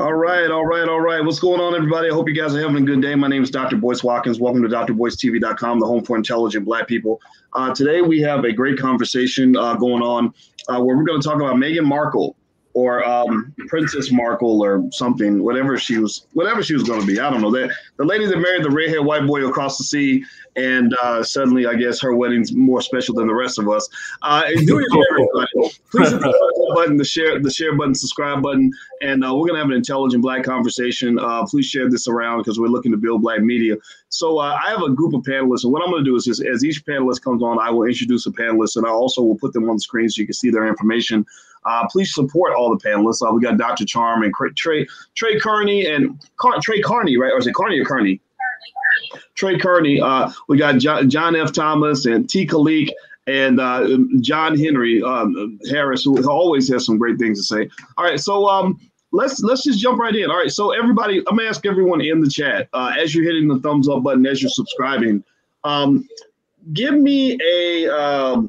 All right, all right, all right. What's going on, everybody? I hope you guys are having a good day. My name is Dr. Boyce Watkins. Welcome to drboycetv.com, the home for intelligent Black people. Today, we have a great conversation going on where we're going to talk about Meghan Markle or Princess Markle or something, whatever she was going to be. I don't know. The lady that married the redhead white boy across the sea, and suddenly, I guess her wedding's more special than the rest of us. Do it for everybody. Please hit the like button, the share button, subscribe button, and we're gonna have an intelligent Black conversation. Please share this around because we're looking to build Black media. So I have a group of panelists, and what I'm going to do is just as each panelist comes on, I will introduce a panelist, and I also will put them on the screen so you can see their information. Please support all the panelists. We got Dr. Charm and Trey Kearney and Trey Kearney, right? Or is it Kearney or Kearney? Trey Kearney. We got John F. Thomas and T. Khalik and John Henry Harris, who always has some great things to say. All right, so let's just jump right in. All right, so everybody, I'm gonna ask everyone in the chat as you're hitting the thumbs up button, as you're subscribing, give me a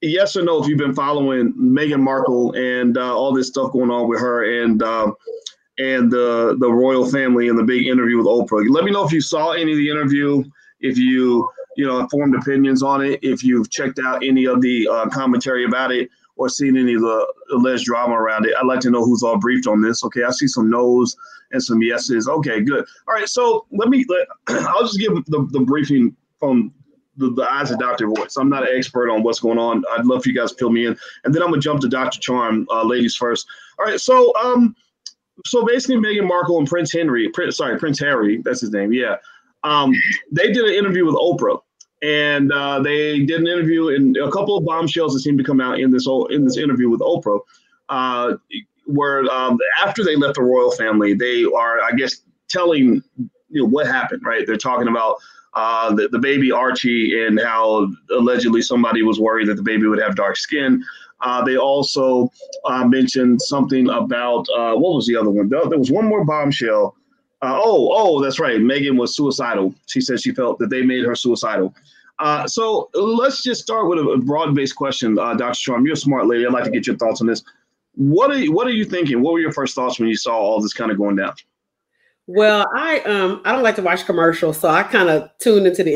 yes or no if you've been following Meghan Markle and all this stuff going on with her and the royal family and the big interview with Oprah. Let me know if you saw any of the interview, if you formed opinions on it, if you've checked out any of the commentary about it or seen any of the alleged drama around it. I'd like to know who's all briefed on this. Okay, I see some no's and some yeses. Okay, good. All right, so I'll just give the briefing from the eyes of Dr. Boyce. I'm not an expert on what's going on. I'd love for you guys to fill me in. And then I'm gonna jump to Dr. Charm, ladies first. All right, so basically Meghan Markle and Prince Harry, that's his name, yeah. They did an interview with Oprah, and they did an interview, and a couple of bombshells that seemed to come out in this interview with Oprah, where after they left the royal family, they are, I guess, telling what happened, right? They're talking about the baby Archie and how allegedly somebody was worried that the baby would have dark skin. They also mentioned something about what was the other one? There was one more bombshell. That's right. Meghan was suicidal. She said she felt that they made her suicidal. So let's just start with a broad-based question, Dr. Charm. You're a smart lady. I'd like to get your thoughts on this. What are you thinking? What were your first thoughts when you saw all this kind of going down? Well, I don't like to watch commercials, so I kind of tuned into the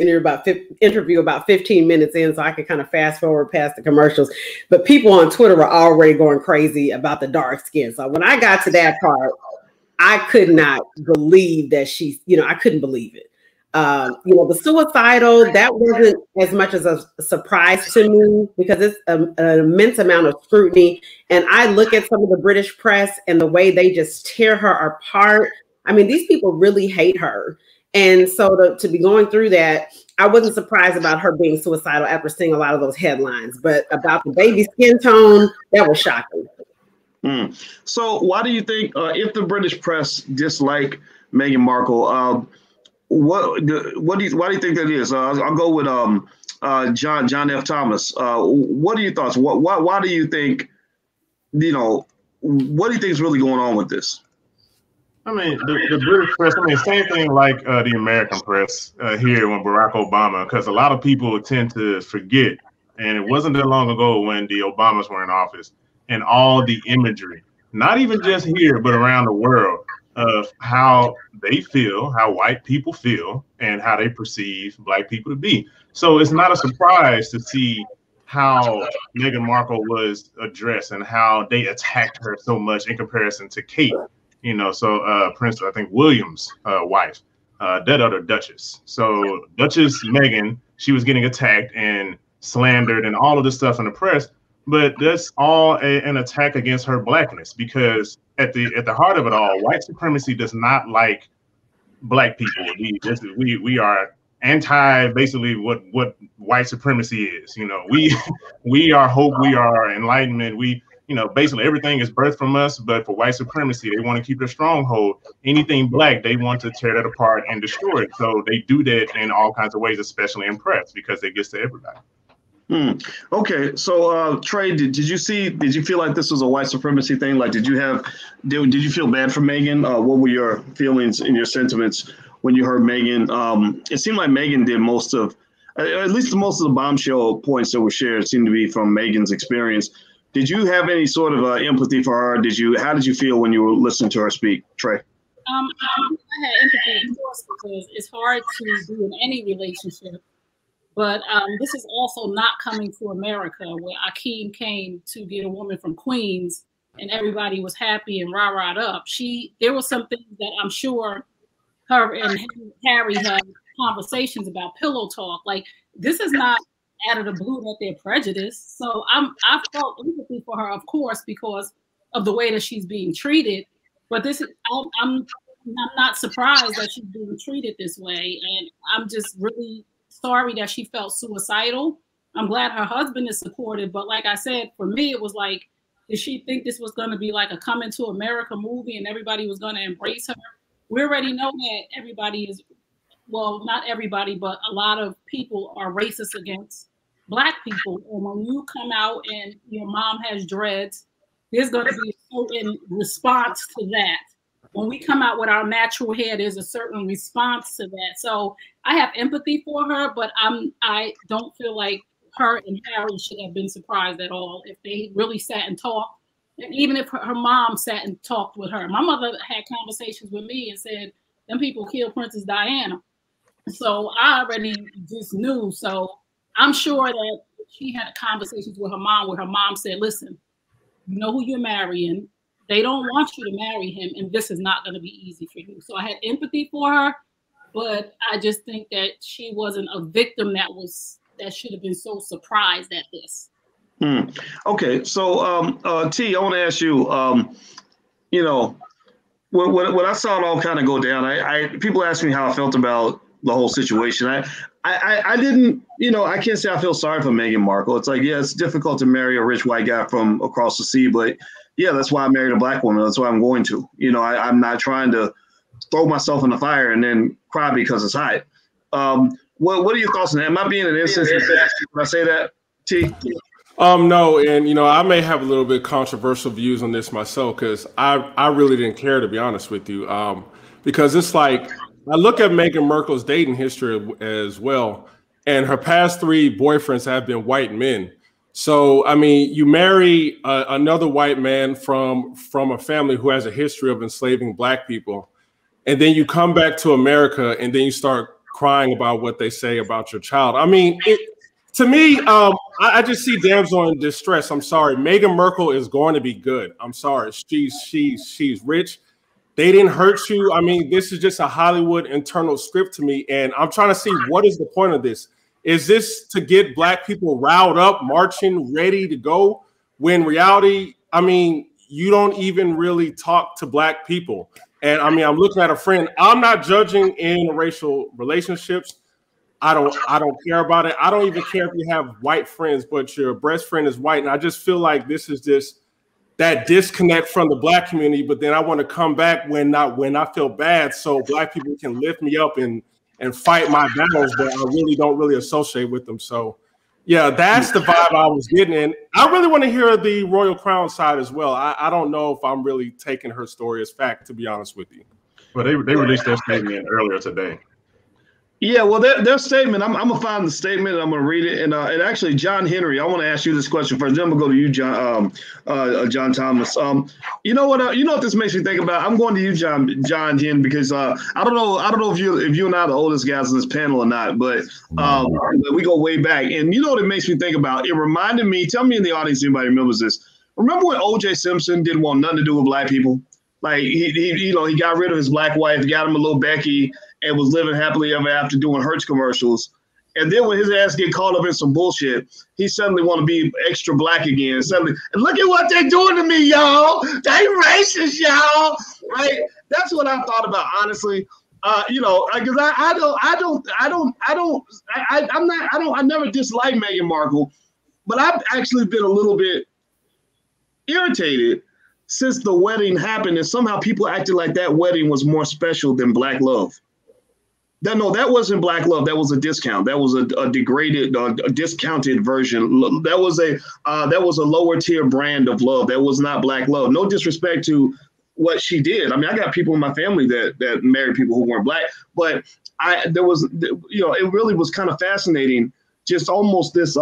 interview about 15 minutes in, so I could kind of fast forward past the commercials. But people on Twitter were already going crazy about the dark skin. So when I got to that part, I could not believe that I couldn't believe it. The suicidal, that wasn't as much as a surprise to me because it's an immense amount of scrutiny. And I look at some of the British press and the way they just tear her apart. I mean, these people really hate her. And so to be going through that, I wasn't surprised about her being suicidal after seeing a lot of those headlines. But about the baby skin tone, that was shocking. So why do you think, if the British press dislike Meghan Markle, why do you think that is? I'll go with John F. Thomas. What are your thoughts? Why do you think, what do you think is really going on with this? I mean, the British press, same thing like the American press here when Barack Obama, because a lot of people tend to forget, and it wasn't that long ago when the Obamas were in office, and all the imagery, not even just here, but around the world, of how they feel, how white people feel, and how they perceive Black people to be. So it's not a surprise to see how Meghan Markle was addressed and how they attacked her so much in comparison to Kate. Prince, I think William's wife, that other Duchess. So Duchess Meghan, she was getting attacked and slandered and all of this stuff in the press, but that's all an attack against her Blackness, because at the heart of it all, white supremacy does not like Black people. We are anti basically what white supremacy is. We are hope, we are enlightenment, basically everything is birthed from us, but for white supremacy, they want to keep their stronghold. Anything Black, they want to tear that apart and destroy it. So they do that in all kinds of ways, especially in press, because it gets to everybody. Okay, so Trey, did you feel like this was a white supremacy thing? Like, did you feel bad for Meghan? What were your feelings and your sentiments when you heard Meghan? It seemed like Meghan did at least most of the bombshell points that were shared seemed to be from Meghan's experience. Did you have any sort of empathy for her? How did you feel when you were listening to her speak, Trey? I had empathy, of course, because it's hard to be in any relationship. But this is also not coming to America, where Akeem came to get a woman from Queens and everybody was happy and rah-rah'd up. There were some things that I'm sure her and Harry had conversations about, pillow talk. Like, this is not out of the blue that they're prejudiced. So I felt empathy for her, of course, because of the way that she's being treated. But I'm not surprised that she's being treated this way. And I'm just really sorry that she felt suicidal. I'm glad her husband is supportive. But like I said, for me, it was like, did she think this was going to be like a Coming to America movie and everybody was going to embrace her? We already know that everybody is, well, not everybody, but a lot of people are racist against Black people. And when you come out and your mom has dreads, there's going to be a certain response to that. When we come out with our natural hair, there's a certain response to that. So I have empathy for her, but I don't feel like her and Harry should have been surprised at all if they really sat and talked. And even if her mom sat and talked with her. My mother had conversations with me and said, them people killed Princess Diana. So I already just knew. So I'm sure that she had conversations with her mom where her mom said, listen, you know who you're marrying. They don't want you to marry him, and this is not going to be easy for you. So I had empathy for her, but I just think that she wasn't a victim that should have been so surprised at this. Okay, so T, I want to ask you, you know, when I saw it all kind of go down, people asked me how I felt about the whole situation. I didn't, you know, I can't say I feel sorry for Meghan Markle. It's like, yeah, it's difficult to marry a rich white guy from across the sea, but yeah, that's why I married a Black woman. That's why I'm going to. You know, I'm not trying to throw myself in the fire and then cry because it's hot. What are your thoughts on that? Am I being an instance when I say that, T? No, and you know, I may have a little bit controversial views on this myself because I really didn't care, to be honest with you. Because it's like I look at Meghan Markle's dating history as well, and her past 3 boyfriends have been white men. So, I mean, you marry another white man from a family who has a history of enslaving Black people, and then you come back to America and then you start crying about what they say about your child. I mean, to me, I just see damsel in distress. I'm sorry. Meghan Markle is going to be good. I'm sorry. She's rich. They didn't hurt you. I mean, this is just a Hollywood internal script to me, and I'm trying to see what is the point of this. Is this to get Black people riled up, marching, ready to go? When reality, I mean, you don't even really talk to Black people. And I mean, I'm looking at a friend. I'm not judging interracial relationships. I don't care about it. I don't even care if you have white friends, but your best friend is white. And I just feel like this is just that disconnect from the Black community. But then I want to come back when I feel bad, so Black people can lift me up and fight my battles, but I really don't associate with them. So, yeah, that's the vibe I was getting. And I really want to hear the Royal Crown side as well. I don't know if I'm really taking her story as fact, to be honest with you. Well, they released their statement earlier today. Yeah, well, their statement, I'm going to find the statement and I'm going to read it. And actually, John Henry, I want to ask you this question first. Then I'm going to go to you, John Thomas. You know what this makes me think about? I'm going to you, John Henry, because I don't know if you and I are the oldest guys on this panel or not, but we go way back. And you know what it makes me think about? It reminded me, tell me in the audience, anybody remembers this. Remember when O.J. Simpson didn't want nothing to do with Black people? Like, he got rid of his Black wife, got him a little Becky, and was living happily ever after doing Hertz commercials. And then when his ass get caught up in some bullshit, he suddenly want to be extra Black again. Suddenly, and look at what they're doing to me, y'all. They racist, y'all. Right? That's what I thought about, honestly. Because I never disliked Meghan Markle, but I've actually been a little bit irritated since the wedding happened, and somehow people acted like that wedding was more special than Black love. No, that wasn't Black love. That was a discount. That was a degraded, a discounted version. That was a lower tier brand of love. That was not Black love. No disrespect to what she did. I mean, I got people in my family that married people who weren't Black, but it really was kind of fascinating. Just almost this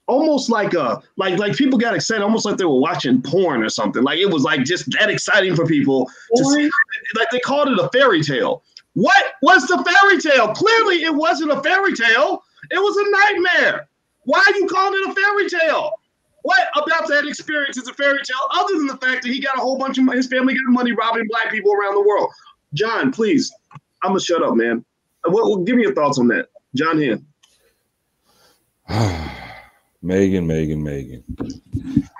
almost like like people got excited, almost like they were watching porn or something. Like it was like just that exciting for people to see. Like they called it a fairy tale. What was the fairy tale? Clearly, it wasn't a fairy tale. It was a nightmare. Why are you calling it a fairy tale? What about that experience is a fairy tale, other than the fact that he got a whole bunch of his family got money robbing black people around the world? John, please, I'm gonna shut up, man. Well, give me your thoughts on that, John Hen. Meghan.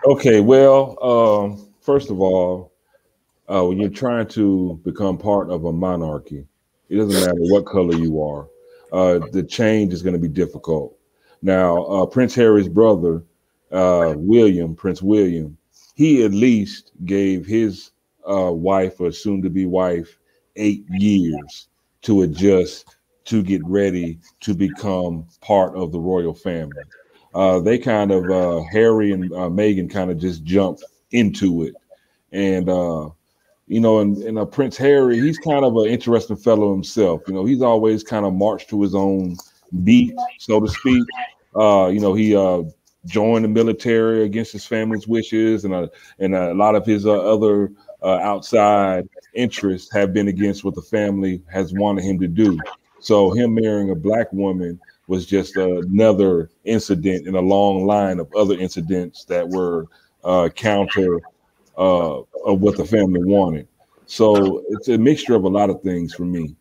Okay, well, first of all, when you're trying to become part of a monarchy, it doesn't matter what color you are. The change is going to be difficult. Now, Prince Harry's brother, Prince William, he at least gave his wife or soon-to-be wife 8 years to adjust, to get ready to become part of the royal family. They kind of, Harry and Meghan kind of just jumped into it. And, you know, and Prince Harry, he's kind of an interesting fellow himself. You know, he's always kind of marched to his own beat, so to speak. You know, he joined the military against his family's wishes, and a lot of his other outside interests have been against what the family has wanted him to do. So him marrying a black woman was just another incident in a long line of other incidents that were counter of what the family wanted. So it's a mixture of a lot of things for me.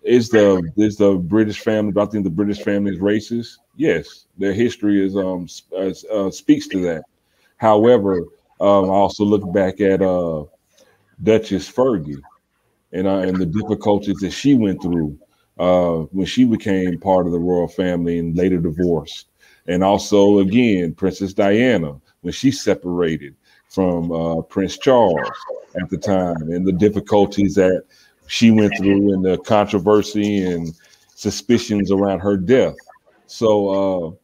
Is the British family? Do I think the British family is racist? Yes, their history is speaks to that. However, I also look back at Duchess Fergie and the difficulties that she went through when she became part of the royal family and later divorced. And also, again, Princess Diana, when she separated from Prince Charles at the time, and the difficulties that she went through and the controversy and suspicions around her death. So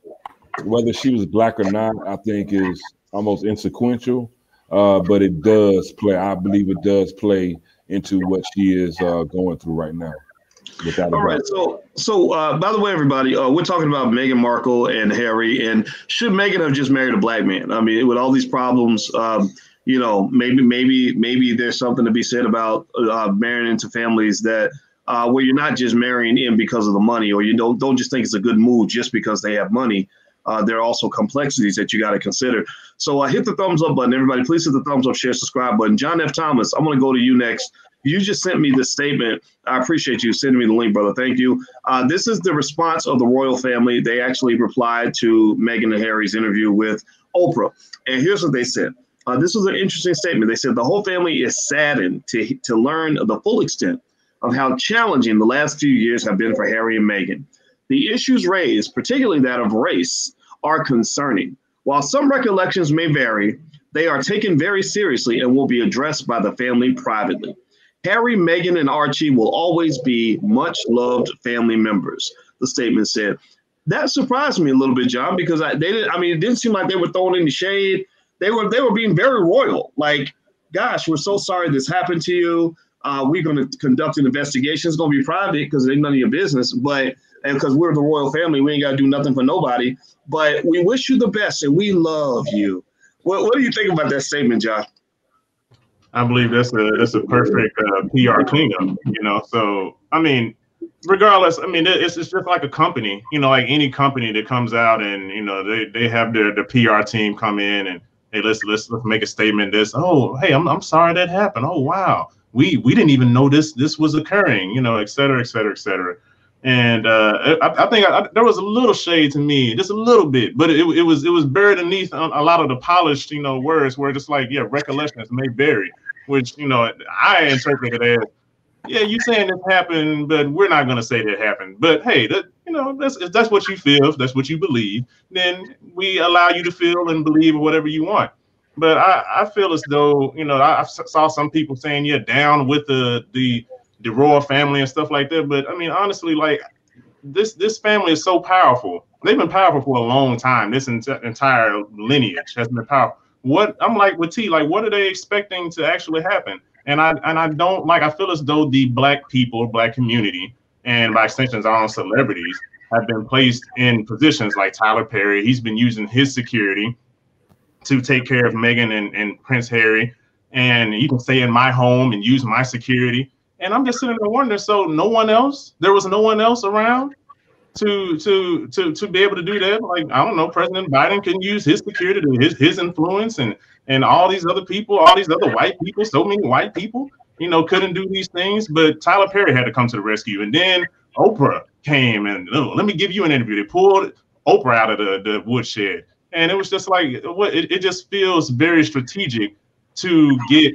whether she was black or not, I think is almost inconsequential, but it does play, I believe it does play into what she is going through right now. All right. So by the way, everybody, we're talking about Meghan Markle and Harry, and should Meghan have just married a black man? I mean, with all these problems, you know, maybe there's something to be said about marrying into families that where you're not just marrying in because of the money, or you don't just think it's a good move just because they have money. There are also complexities that you got to consider. So hit the thumbs up button, everybody. Please hit the thumbs up, share, subscribe button. John F. Thomas, I'm going to go to you next. You just sent me this statement. I appreciate you sending me the link, brother. Thank you. This is the response of the royal family. They actually replied to Meghan and Harry's interview with Oprah. And here's what they said. This was an interesting statement. They said the whole family is saddened to learn the full extent of how challenging the last few years have been for Harry and Meghan. The issues raised, particularly that of race, are concerning. While some recollections may vary, they are taken very seriously and will be addressed by the family privately. Harry, Meghan, and Archie will always be much loved family members, the statement said. That surprised me a little bit, John, because it didn't seem like they were throwing any shade. They were being very royal. Like, gosh, we're so sorry this happened to you. We're going to conduct an investigation. It's going to be private because it ain't none of your business. And because we're the royal family, we ain't got to do nothing for nobody. But we wish you the best and we love you. What do you think about that statement, John? I believe that's a perfect PR cleanup, you know. So I mean, regardless, I mean it's just like a company, you know, like any company that comes out and you know they have their PR team come in and hey let's make a statement. This hey I'm sorry that happened. Oh wow, we didn't even know this was occurring, you know, et cetera, et cetera, et cetera. And I think there was a little shade to me, just a little bit, but it was buried beneath a lot of the polished, you know, words where just like, yeah, recollections may vary, which, you know, I interpreted it as, yeah, you saying this happened, but we're not going to say that happened. But hey, you know, that's what you feel, if that's what you believe, then we allow you to feel and believe whatever you want. But I feel as though, you know, I saw some people saying, yeah, down with the royal family and stuff like that. But I mean, honestly, like this family is so powerful. They've been powerful for a long time. This entire lineage has been powerful. What I'm like with T, like, what are they expecting to actually happen? And I don't like, I feel as though the black people, black community, and by extensions, our own celebrities have been placed in positions like Tyler Perry. He's been using his security to take care of Meghan and Prince Harry. And you can stay in my home and use my security. And I'm just sitting there wondering, so there was no one else around to be able to do that? Like, I don't know, President Biden can use his security, his influence, and all these other people, all these other white people, so many white people, couldn't do these things. But Tyler Perry had to come to the rescue. And then Oprah came and, let me give you an interview. They pulled Oprah out of the woodshed. And it was just like, it just feels very strategic to get,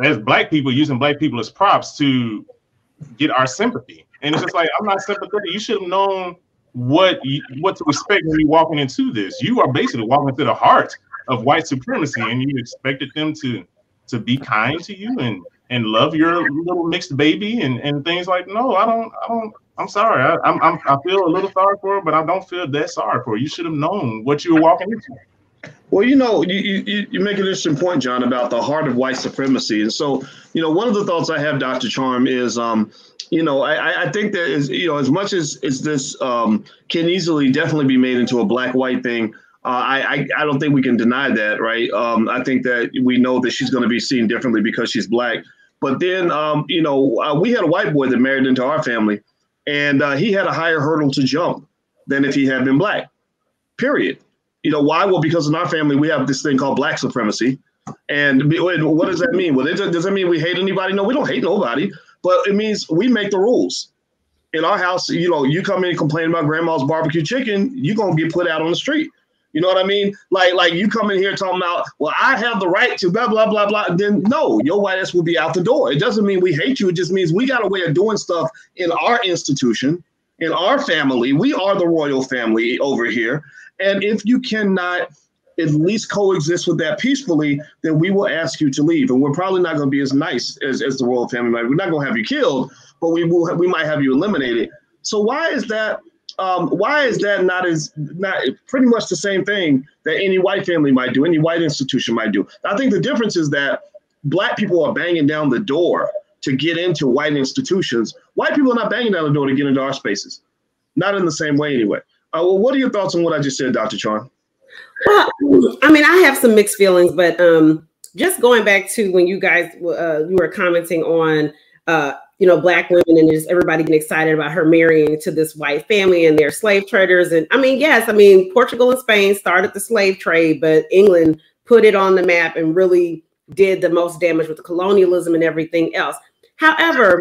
as Black people, using Black people as props to get our sympathy. And it's just like, I'm not sympathetic. You should have known what to expect when you're walking into this. You are basically walking into the heart of white supremacy, and you expected them to be kind to you and love your little mixed baby and things like. No, I don't. I'm sorry. I feel a little sorry for her, but I don't feel that sorry for her. You should have known what you were walking into. Well, you make an interesting point, John, about the heart of white supremacy. And so, one of the thoughts I have, Dr. Charm, is, I think that is, as much as this can easily definitely be made into a black-white thing, I don't think we can deny that, right? I think that we know that she's going to be seen differently because she's Black. But then, we had a white boy that married into our family, and he had a higher hurdle to jump than if he had been Black, period. Why? Well, because in our family, we have this thing called Black supremacy. And what does that mean? Well, does that mean we hate anybody? No, we don't hate nobody. But it means we make the rules. In our house, you come in and complain about grandma's barbecue chicken, you're going to get put out on the street. You know what I mean? Like you come in here talking about, well, I have the right to blah, blah, blah, blah. Then no, your white ass will be out the door. It doesn't mean we hate you. It just means we got a way of doing stuff in our institution, in our family. We are the royal family over here. And if you cannot at least coexist with that peacefully, then we will ask you to leave. And we're probably not going to be as nice as the royal family. We're not going to have you killed, but we might have you eliminated. So why is that? Why is that not pretty much the same thing that any white family might do, any white institution might do? I think the difference is that Black people are banging down the door to get into white institutions. White people are not banging down the door to get into our spaces. Not in the same way anyway. Well, what are your thoughts on what I just said, Dr. Charm? Well, I mean, I have some mixed feelings, but just going back to when you guys you were commenting on Black women and just everybody getting excited about her marrying to this white family and their slave traders. And I mean, yes, Portugal and Spain started the slave trade, but England put it on the map and really did the most damage with the colonialism and everything else. However,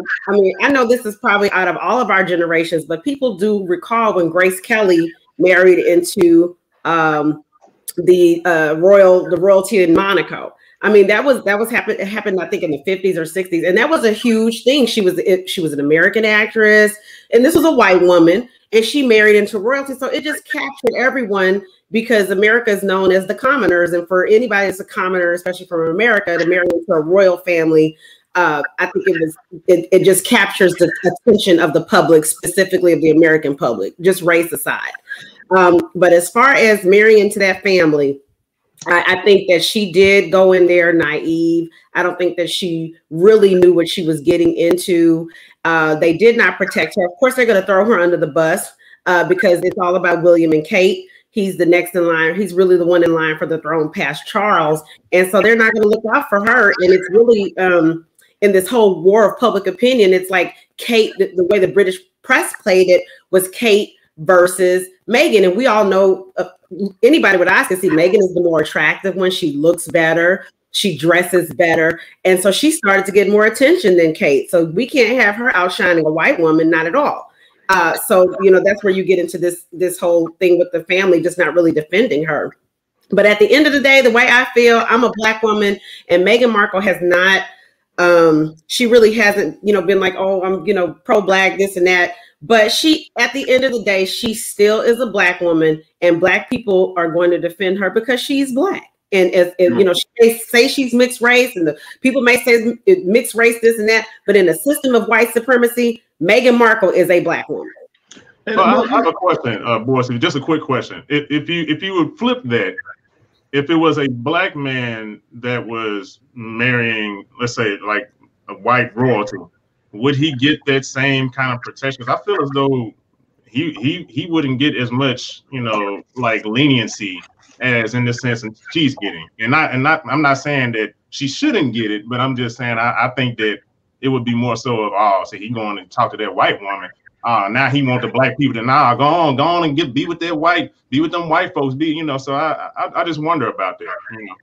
I know this is probably out of all of our generations, but people do recall when Grace Kelly married into the royalty in Monaco. It happened, I think, in the 50s or 60s. And that was a huge thing. She was an American actress, and this was a white woman, and she married into royalty. So it just captured everyone because America is known as the commoners. And for anybody that's a commoner, especially from America, to marry into a royal family, I think it just captures the attention of the public, specifically of the American public, just race aside. But as far as marrying into that family, I think that she did go in there naive. I don't think that she really knew what she was getting into. They did not protect her. Of course, they're going to throw her under the bus because it's all about William and Kate. He's the next in line. He's really the one in line for the throne past Charles. And so they're not going to look out for her. And it's really in this whole war of public opinion, it's like Kate, the way the British press played it was Kate versus Meghan. And we all know anybody with eyes can see Meghan is the more attractive one. She looks better. She dresses better. And so she started to get more attention than Kate. So we can't have her outshining a white woman, not at all. So, that's where you get into this whole thing with the family just not really defending her. But at the end of the day, the way I feel, I'm a Black woman, and Meghan Markle has not, she really hasn't, been like, oh, I'm, pro-Black, this and that. But at the end of the day, she still is a Black woman, and Black people are going to defend her because she's Black. And as she say she's mixed race, and the people may say mixed race, this and that, but in a system of white supremacy, Meghan Markle is a Black woman. I have a question, Boris. Just a quick question. If you would flip that, if it was a Black man that was marrying, let's say, like a white royalty, would he get that same kind of protection? I feel as though he wouldn't get as much, you know, like leniency as in the sense that she's getting. And I'm not saying that she shouldn't get it, but I'm just saying I think that it would be more so of, oh, so he going to talk to that white woman. Now he want the black people to go on and be with them white folks. You know, so I just wonder about that. You know?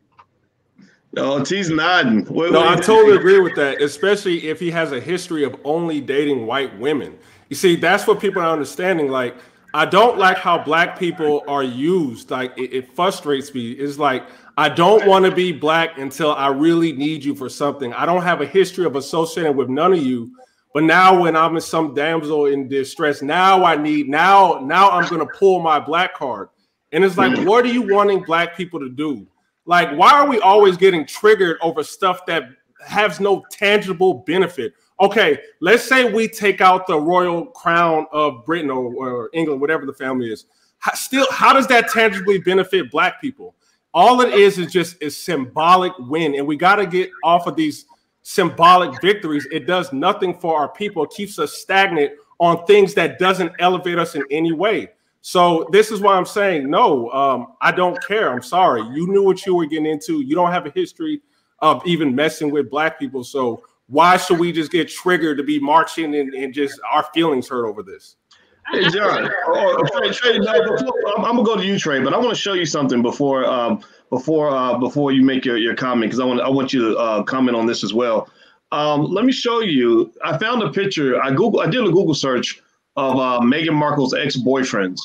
No, T's nodding. No, I totally agree with that, especially if he has a history of only dating white women. You see, that's what people are understanding. Like, I don't like how black people are used. Like, it frustrates me. It's like, I don't want to be black until I really need you for something. I don't have a history of associating with none of you. But now when I'm in some damsel in distress, now I'm going to pull my black card. And it's like, what are you wanting black people to do? Like, why are we always getting triggered over stuff that has no tangible benefit? Okay, let's say we take out the royal crown of Britain or England, whatever the family is. How does that tangibly benefit black people? All it is just a symbolic win. And we got to get off of these symbolic victories. It does nothing for our people. It keeps us stagnant on things that doesn't elevate us in any way. So this is why I'm saying, no, I don't care. I'm sorry. You knew what you were getting into. You don't have a history of even messing with black people. So why should we just get triggered to be marching and just our feelings hurt over this? Hey, John. Trey, I'm gonna go to you, Trey, but I want to show you something before you make your comment, because I want you to comment on this as well. Let me show you. I found a picture. I did a Google search of Meghan Markle's ex-boyfriends,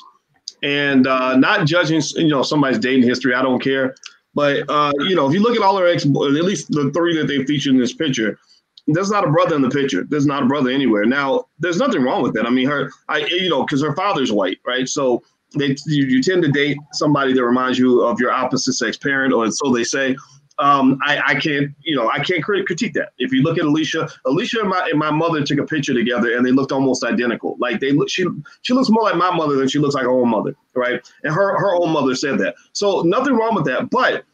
and not judging somebody's dating history. I don't care, but if you look at all her at least the 3 that they featured in this picture, there's not a brother in the picture. There's not a brother anywhere. Now, there's nothing wrong with that. I mean, because her father's white, right? So you tend to date somebody that reminds you of your opposite sex parent, or so they say. I can't critique that. If you look at Alicia and my mother took a picture together, and they looked almost identical. Like she looks more like my mother than she looks like her own mother, right? And her own mother said that. So nothing wrong with that. But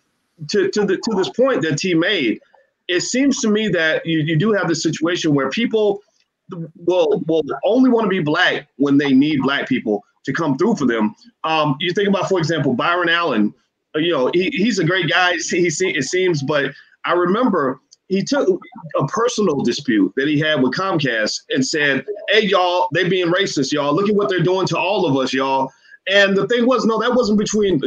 to this point that T made, it seems to me that you do have this situation where people will only want to be black when they need black people to come through for them. You think about, for example, Byron Allen. He's a great guy. It seems, but I remember he took a personal dispute that he had with Comcast and said, "Hey, y'all, they being racist, y'all. Look at what they're doing to all of us, y'all." And the thing was, no, that wasn't between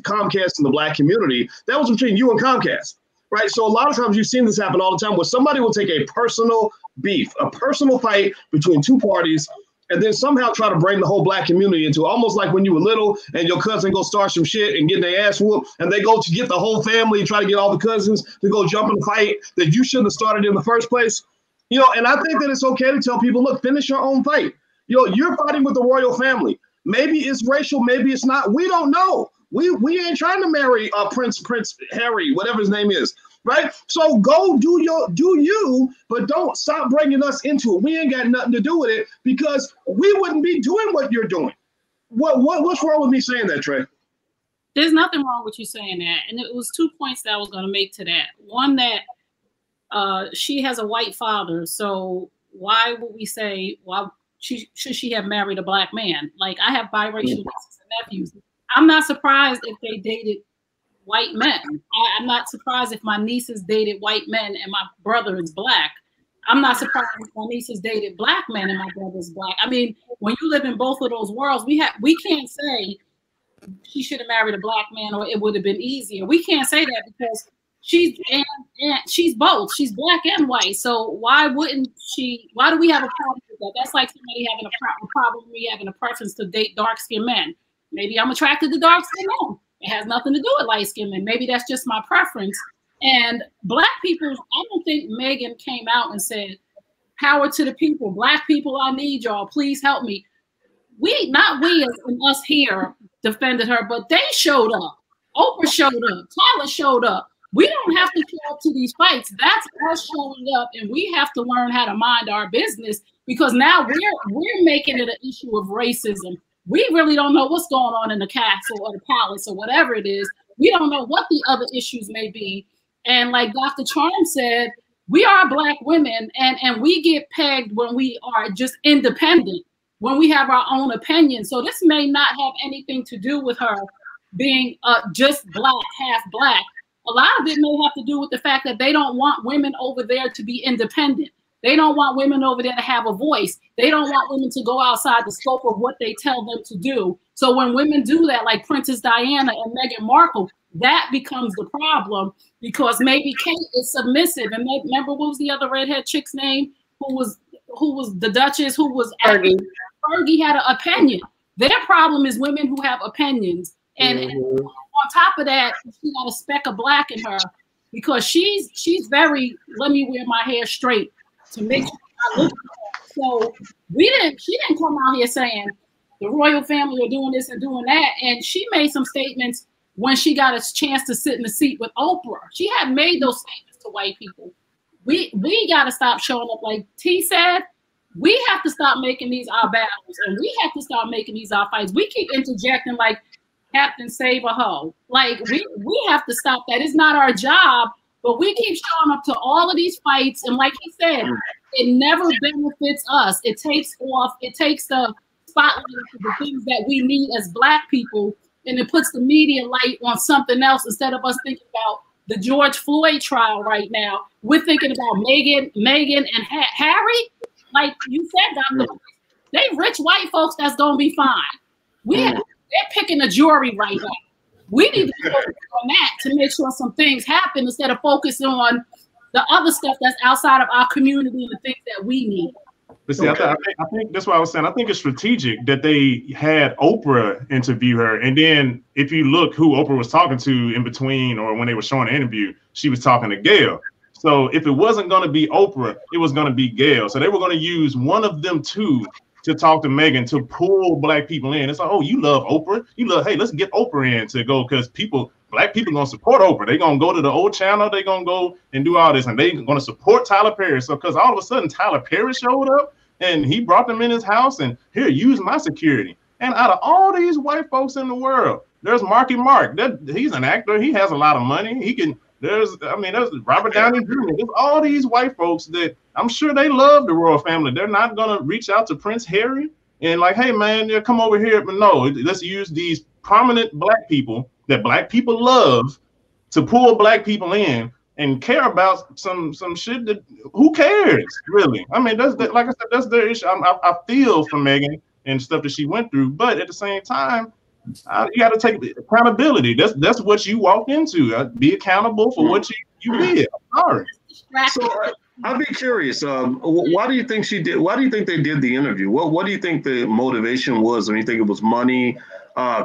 Comcast and the black community. That was between you and Comcast. Right. So a lot of times you've seen this happen all the time, where somebody will take a personal beef, a personal fight between two parties, and then somehow try to bring the whole black community into it. Almost like when you were little and your cousin go start some shit and get their ass whooped, and they go to get the whole family and try to get all the cousins to go jump in the fight that you shouldn't have started in the first place. And I think that it's okay to tell people, look, finish your own fight. You're fighting with the royal family. Maybe it's racial, maybe it's not. We don't know. We ain't trying to marry Prince Harry, whatever his name is, right? So go do you, but don't stop bringing us into it. We ain't got nothing to do with it, because we wouldn't be doing what you're doing. What's wrong with me saying that, Trey? There's nothing wrong with you saying that, and it was 2 points that I was going to make to that. One, that she has a white father, so why would we say should she have married a black man? Like, I have biracial nieces and nephews. I'm not surprised if they dated white men. I'm not surprised if my nieces dated white men and my brother is black. I'm not surprised if my nieces dated black men and my brother is black. I mean, when you live in both of those worlds, we can't say she should have married a black man or it would have been easier. We can't say that, because she's both. She's black and white. So why do we have a problem with that? That's like somebody having a problem with me having a preference to date dark-skinned men. Maybe I'm attracted to dark-skinned men. It has nothing to do with light-skinned men. Maybe that's just my preference. And black people, I don't think Meghan came out and said, "Power to the people. Black people, I need y'all. Please help me." Not we as in us here defended her, but they showed up. Oprah showed up. Tyler showed up. We don't have to show up to these fights. That's us showing up, and we have to learn how to mind our business, because now we're making it an issue of racism. We really don't know what's going on in the castle or the palace or whatever it is. We don't know what the other issues may be. And like Dr. Charm said, we are black women, and we get pegged when we are just independent. when we have our own opinion. So this may not have anything to do with her being just black, half black. A lot of it may have to do with the fact that they don't want women over there to be independent. They don't want women over there to have a voice. They don't want women to go outside the scope of what they tell them to do. So when women do that, like Princess Diana and Meghan Markle, that becomes the problem, because maybe Kate is submissive. And remember, what was the other redhead chick's name? Who was the Duchess? Who was Fergie? Fergie had an opinion. Their problem is women who have opinions. And on top of that, she got a speck of black in her, because she's very, let me wear my hair straight to make sure I look good. So she didn't come out here saying the royal family are doing this and doing that. And she made some statements when she got a chance to sit in the seat with Oprah. She had made those statements to white people. We got to stop showing up, like T said. We have to stop making these our battles, and we have to start making these our fights. We keep interjecting like Captain Save a Hoe. Like we have to stop that. It's not our job, but we keep showing up to all of these fights, and like he said, it never benefits us. It takes the spotlight to the things that we need as black people, and it puts the media light on something else instead of us thinking about the George Floyd trial right now. We're thinking about Meghan and Harry. Like you said, Dr. They rich white folks that's gonna be fine. They're picking a jury right now. We need to focus on that to make sure some things happen instead of focusing on the other stuff that's outside of our community and the things that we need. But see, I think that's what I was saying. I think it's strategic that they had Oprah interview her. And then if you look who Oprah was talking to in between, or when they were showing the interview, she was talking to Gayle. So if it wasn't going to be Oprah, it was going to be Gayle. So they were going to use one of them two to talk to Meghan to pull black people in. It's like, oh, you love Oprah. You love, hey, let's get Oprah in to go, because black people going to support Oprah. They're going to go to the old channel. They're going to go and do all this. And they're going to support Tyler Perry. So because all of a sudden Tyler Perry showed up and he brought them in his house and here, use my security. And out of all these white folks in the world, there's Marky Mark. He's an actor. He has a lot of money. There's Robert Downey Jr. There's all these white folks that I'm sure they love the royal family. They're not going to reach out to Prince Harry and like, hey, man, come over here. But no, let's use these prominent black people that black people love to pull black people in and care about some shit that who cares, really? I mean, like I said, that's their issue. I feel for Meghan and stuff that she went through, but at the same time, you got to take accountability. That's what you walked into. Be accountable for what you did. I'm sorry. So I'd be curious. Why do you think she did? Why do you think they did the interview? What do you think the motivation was? I mean, you think it was money,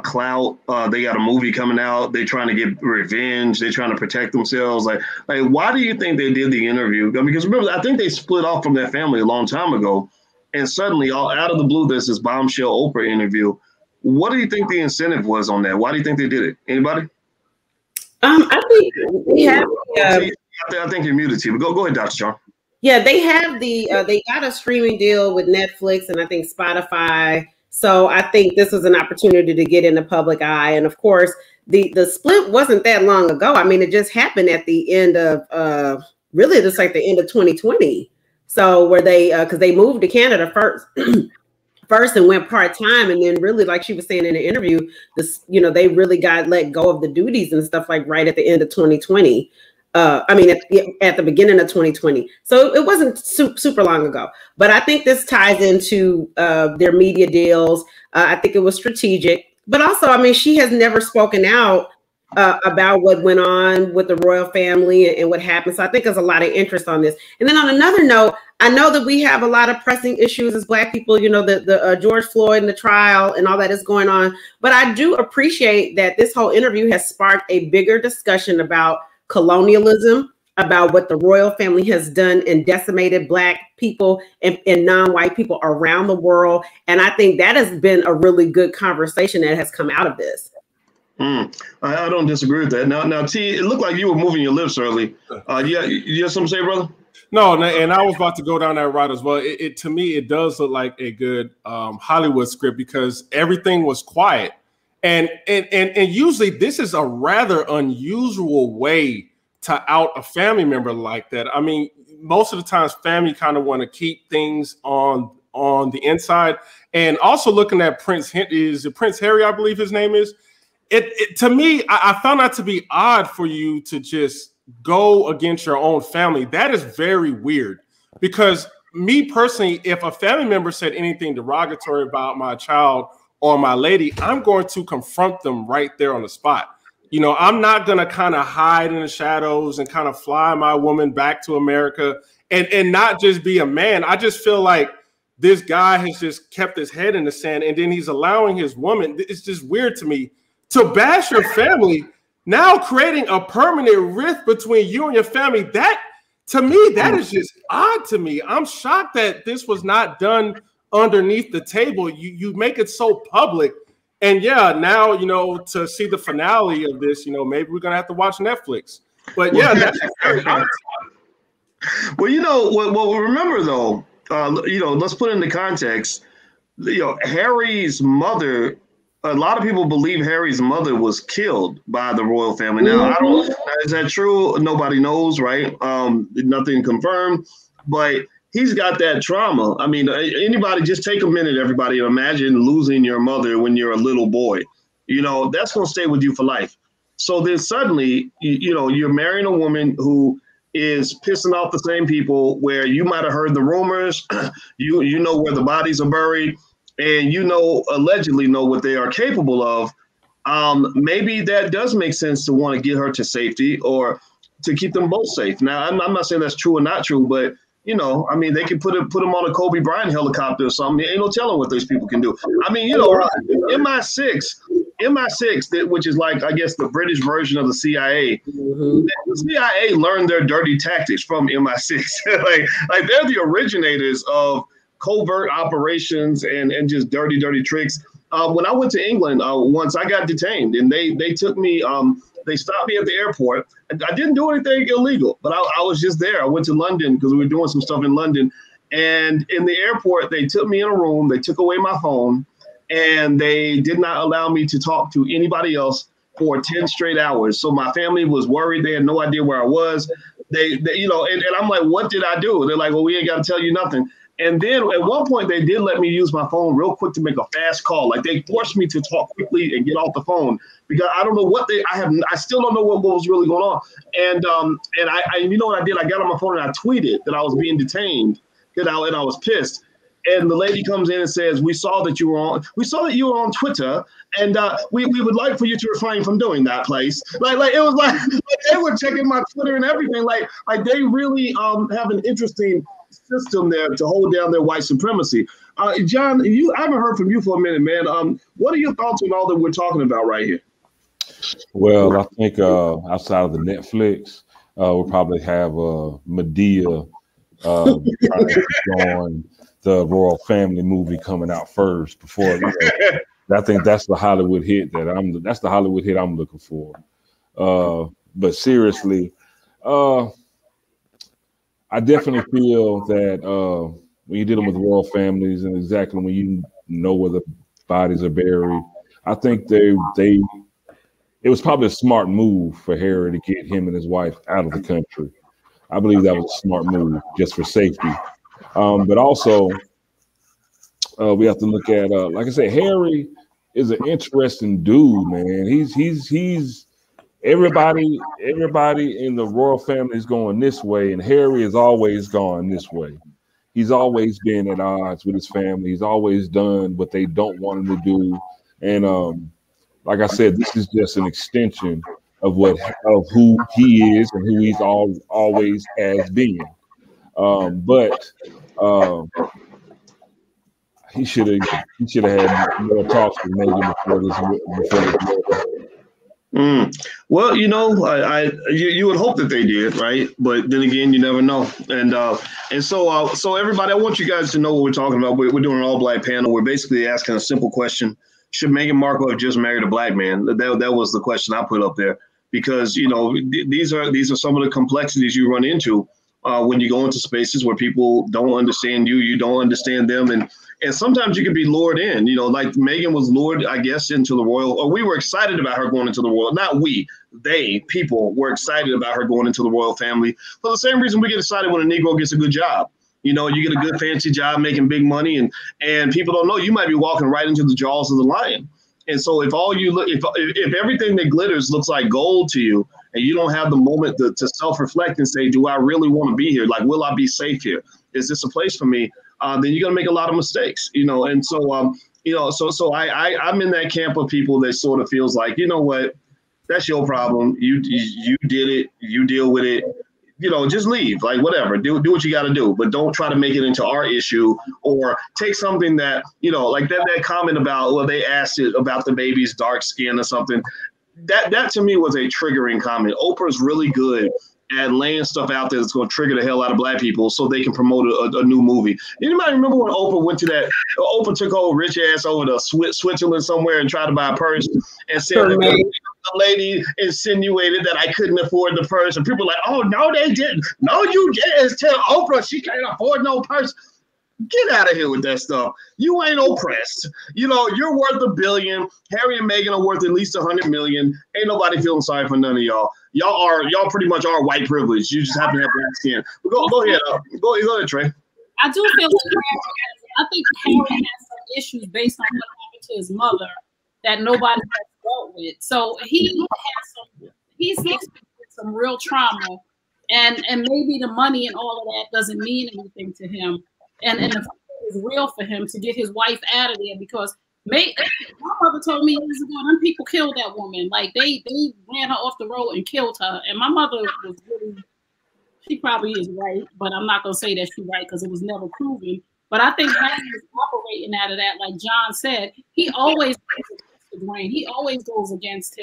clout? They got a movie coming out. They're trying to get revenge. They're trying to protect themselves. Like why do you think they did the interview? Because remember, I think they split off from their family a long time ago, and suddenly, all out of the blue, there's this bombshell Oprah interview. What do you think the incentive was on that? Why do you think they did it? Anybody? I think they have. I think you're muted, T. But go ahead, Dr. John. Yeah, they have they got a streaming deal with Netflix and I think Spotify. So I think this was an opportunity to get in the public eye. And of course, the split wasn't that long ago. I mean, it just happened at the end of really just like the end of 2020. So where they because they moved to Canada first and went part-time, and then really, like she was saying in the interview, they really got let go of the duties and stuff like right at the end of 2020. At the beginning of 2020. So it wasn't super long ago, but I think this ties into their media deals. I think it was strategic, but also, I mean, she has never spoken out about what went on with the royal family and what happened. So I think there's a lot of interest on this. And then on another note, I know that we have a lot of pressing issues as Black people, the George Floyd and the trial and all that is going on. But I do appreciate that this whole interview has sparked a bigger discussion about colonialism, about what the royal family has done and decimated Black people and non-white people around the world. And I think that has been a really good conversation that has come out of this. I don't disagree with that. Now, T, it looked like you were moving your lips early. You have something to say, brother? No, and I was about to go down that route as well. To me, it does look like a good Hollywood script because everything was quiet. And usually this is a rather unusual way to out a family member like that. I mean, most of the times family kind of want to keep things on on the inside. And also looking at Prince Harry, I believe his name is. It to me, I found that to be odd for you to just go against your own family. That is very weird, because me personally, if a family member said anything derogatory about my child or my lady, I'm going to confront them right there on the spot. You know, I'm not going to kind of hide in the shadows and kind of fly my woman back to America and not just be a man. I just feel like this guy has just kept his head in the sand, and then he's allowing his woman. It's just weird to me to bash your family, now creating a permanent rift between you and your family. That, to me, that is just odd to me. I'm shocked that this was not done underneath the table. You make it so public. And yeah, now, you know, to see the finale of this, you know, maybe we're going to have to watch Netflix. But yeah, that's very odd. Well, you know, well, remember, though, you know, let's put it into context. You know, Harry's mother, a lot of people believe Harry's mother was killed by the royal family. Now, I don't, is that true? Nobody knows, right? Nothing confirmed, but he's got that trauma. I mean, anybody, just take a minute, everybody, imagine losing your mother when you're a little boy. You know, that's going to stay with you for life. So then suddenly, you know, you're marrying a woman who is pissing off the same people, where you might have heard the rumors, you know where the bodies are buried, and you know, allegedly know what they are capable of. Maybe that does make sense to want to get her to safety, or to keep them both safe. Now, I'm not saying that's true or not true, but you know, I mean, they can put them on a Kobe Bryant helicopter or something. Ain't no telling what those people can do. I mean, you know, MI6, which is like, I guess, the British version of the CIA. The CIA learned their dirty tactics from MI6. like they're the originators of covert operations and just dirty tricks. When I went to England once, I got detained, and they took me. They stopped me at the airport. I didn't do anything illegal, but I was just there. I went to London because we were doing some stuff in London. And in the airport, they took me in a room. They took away my phone, and they did not allow me to talk to anybody else for 10 straight hours. So my family was worried. They had no idea where I was. They you know, and I'm like, what did I do? They're like, well, we ain't got to tell you nothing. And then at one point, they did let me use my phone real quick to make a fast call. Like, they forced me to talk quickly and get off the phone, because I don't know what I still don't know what was really going on. And I you know what I did? I got on my phone and I tweeted that I was being detained, and I was pissed. And the lady comes in and says, we saw that you were on Twitter, and we would like for you to refrain from doing that, please. Like it was like they were checking my Twitter and everything. Like they really have an interesting system there to hold down their white supremacy. John, I haven't heard from you for a minute, man. What are your thoughts on all that we're talking about right here? Well, I think outside of the Netflix, we'll probably have Medea trying to join the royal family movie coming out first before. I think that's the Hollywood hit that's the Hollywood hit I'm looking for. But seriously, I definitely feel that when you're dealing with royal families, and exactly when you know where the bodies are buried, I think it was probably a smart move for Harry to get him and his wife out of the country. I believe that was a smart move just for safety. But also, we have to look at, like I said, Harry is an interesting dude, man. He's everybody in the royal family is going this way, and Harry has always gone this way. He's always been at odds with his family. He's always done what they don't want him to do. And like I said, this is just an extension of who he is and who he's always has been. But he should have had more talks with Meghan before this. Well, you know, you would hope that they did, right? But then again, you never know. And so everybody, I want you guys to know what we're talking about. We're doing an all-black panel. We're basically asking a simple question: should Meghan Markle have just married a black man? That was the question I put up there, because you know these are some of the complexities you run into when you go into spaces where people don't understand you, you don't understand them, and sometimes you can be lured in, you know, like Meghan was lured, I guess, into the royal, or we were excited about her going into the royal, not we, people were excited about her going into the royal family for the same reason we get excited when a Negro gets a good job. You know, you get a good fancy job making big money, and people don't know you might be walking right into the jaws of the lion. And so if all you look, if everything that glitters looks like gold to you, and you don't have the moment to self-reflect and say, do I really want to be here? Like, will I be safe here? Is this a place for me? Then you're gonna make a lot of mistakes, you know. And so, you know, so I'm in that camp of people that sort of feels like, you know what, that's your problem. You did it. You deal with it. You know, just leave. Like, whatever. Do what you got to do, but don't try to make it into our issue, or take something that, you know, like that comment about, well, they asked it about the baby's dark skin or something. That to me was a triggering comment. Oprah's really good at laying stuff out there that's going to trigger the hell out of Black people so they can promote a new movie. Anybody remember when Oprah went to that? Oprah took her rich ass over to Switzerland somewhere and tried to buy a purse, and said that the lady insinuated that I couldn't afford the purse, and people were like, oh, no, they didn't. No, you didn't. Tell Oprah she can't afford no purse. Get out of here with that stuff. You ain't oppressed. You know, you're worth $1 billion. Harry and Meghan are worth at least $100 million. Ain't nobody feeling sorry for none of y'all. Y'all pretty much are white privilege. You just happen to have black skin. But go ahead. Go ahead, Trey. I do feel like I think Harry has some issues based on what happened to his mother that nobody has dealt with. So he's experienced some real trauma, and maybe the money and all of that doesn't mean anything to him. And the fear is real for him to get his wife out of there, because my mother told me years ago, them people killed that woman. Like they ran her off the road and killed her. And my mother was really, she probably is right, but I'm not gonna say that she's right because it was never proven. But I think Harry is operating out of that, like John said. He always goes against the grain. He always goes against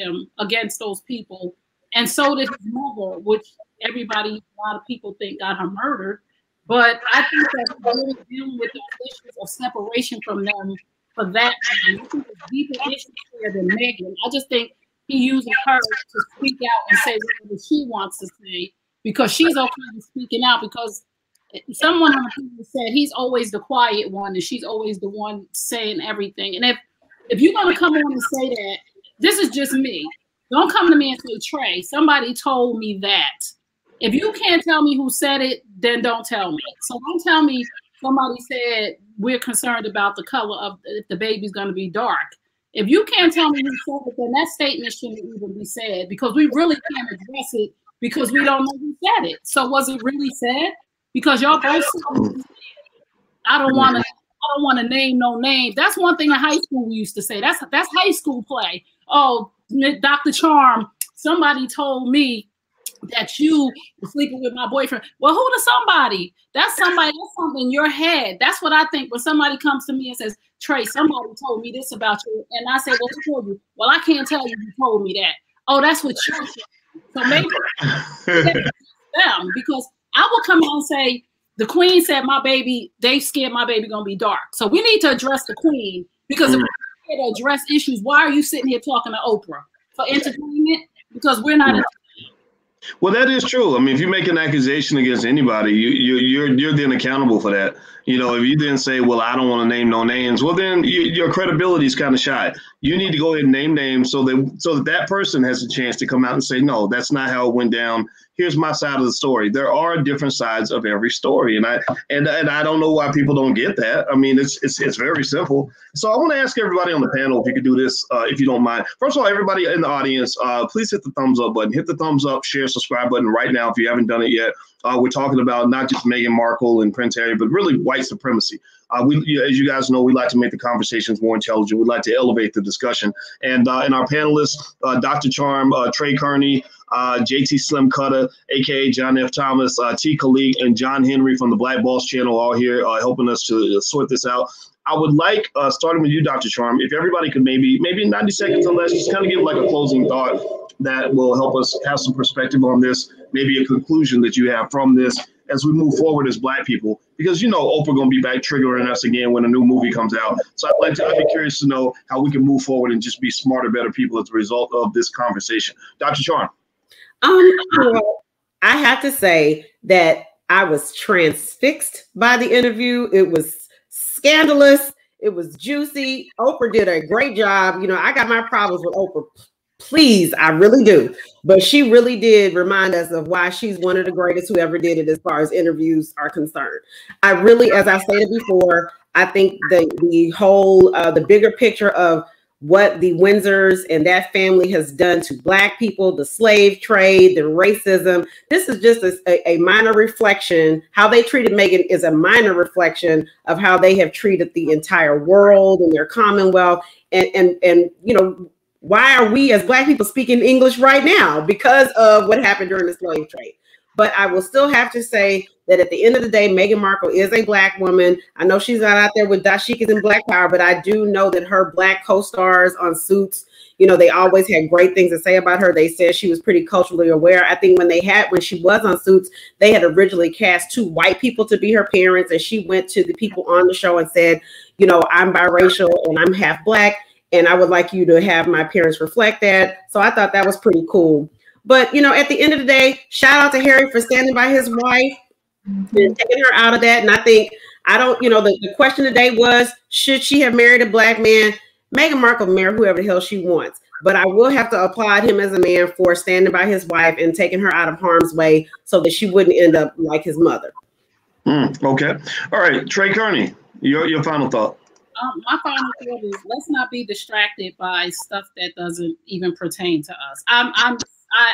those people. And so did his mother, which a lot of people think got her murdered. But I think that really dealing with those issues of separation from them for that reason, I think it's deeper issues here than Meghan. I just think he uses her to speak out and say whatever she wants to say, because she's okay with speaking out, because someone on the people said he's always the quiet one and she's always the one saying everything. And if you're going to come on and say that, this is just me. Don't come to me and say, Trey, somebody told me that. If you can't tell me who said it, then don't tell me. So don't tell me somebody said we're concerned about the color of if the baby's going to be dark. If you can't tell me who said it, then that statement shouldn't even be said, because we really can't address it because we don't know who said it. So was it really said? Because y'all both said, I don't want to name no names. That's one thing in high school we used to say. That's high school play. Oh, Dr. Charm, somebody told me that you were sleeping with my boyfriend. Well, who the somebody? That's something in your head. That's what I think when somebody comes to me and says, Trey, somebody told me this about you. And I say, well, who told you? Well, I can't tell you who told me that. Oh, that's what you're saying. So maybe them, because I will come out and say, the queen said my baby, they scared my baby gonna be dark. So we need to address the queen, because if we're here to address issues, why are you sitting here talking to Oprah? For entertainment? Because we're not. Well, that is true. I mean, if you make an accusation against anybody, you're then accountable for that. You know, if you then say, well, I don't want to name no names, well, then your credibility is kind of shot. You need to go ahead and name names so that person has a chance to come out and say, no, that's not how it went down. Here's my side of the story. There are different sides of every story, and I don't know why people don't get that. I mean, it's very simple. So I want to ask everybody on the panel if you could do this, if you don't mind. First of all, everybody in the audience, please hit the thumbs up button. Hit the thumbs up, share, subscribe button right now if you haven't done it yet. We're talking about not just Meghan Markle and Prince Harry, but really white supremacy. As you guys know, we like to make the conversations more intelligent. We like to elevate the discussion. And our panelists, Dr. Charm, Trey Kearney, JT Slim Cutter, aka John F. Thomas, T. Khalid, and John Henry from the Black Boss Channel, all here helping us to sort this out. I would like, starting with you, Dr. Charm, if everybody could maybe 90 seconds or less, just kind of give like a closing thought that will help us have some perspective on this, maybe a conclusion that you have from this as we move forward as Black people, because, you know, Oprah going to be back triggering us again when a new movie comes out. So I'd be curious to know how we can move forward and just be smarter, better people as a result of this conversation. Dr. Charm. Well, I have to say that I was transfixed by the interview. It was scandalous. It was juicy. Oprah did a great job. You know, I got my problems with Oprah Please, I really do. But she really did remind us of why she's one of the greatest who ever did it as far as interviews are concerned. I really, as I stated before, I think the whole, the bigger picture of what the Windsors and that family has done to Black people, the slave trade, the racism. This is just a minor reflection. How they treated Meghan is a minor reflection of how they have treated the entire world and their Commonwealth. And you know, why are we as Black people speaking English right now? Because of what happened during the slave trade. But I will still have to say that at the end of the day, Meghan Markle is a Black woman. I know she's not out there with dashikis and Black power, but I do know that her Black co-stars on Suits, you know, they always had great things to say about her. They said she was pretty culturally aware. I think when she was on Suits, they had originally cast 2 white people to be her parents. And she went to the people on the show and said, you know, I'm biracial and I'm half Black, and I would like you to have my parents reflect that. So I thought that was pretty cool. But, you know, at the end of the day, shout out to Harry for standing by his wife and taking her out of that. And I think, you know, the question today was, should she have married a Black man? Meghan Markle marry whoever the hell she wants. But I will have to applaud him as a man for standing by his wife and taking her out of harm's way so that she wouldn't end up like his mother. Okay. All right. Trey Kearney, your final thought. My final thought is, let's not be distracted by stuff that doesn't even pertain to us. I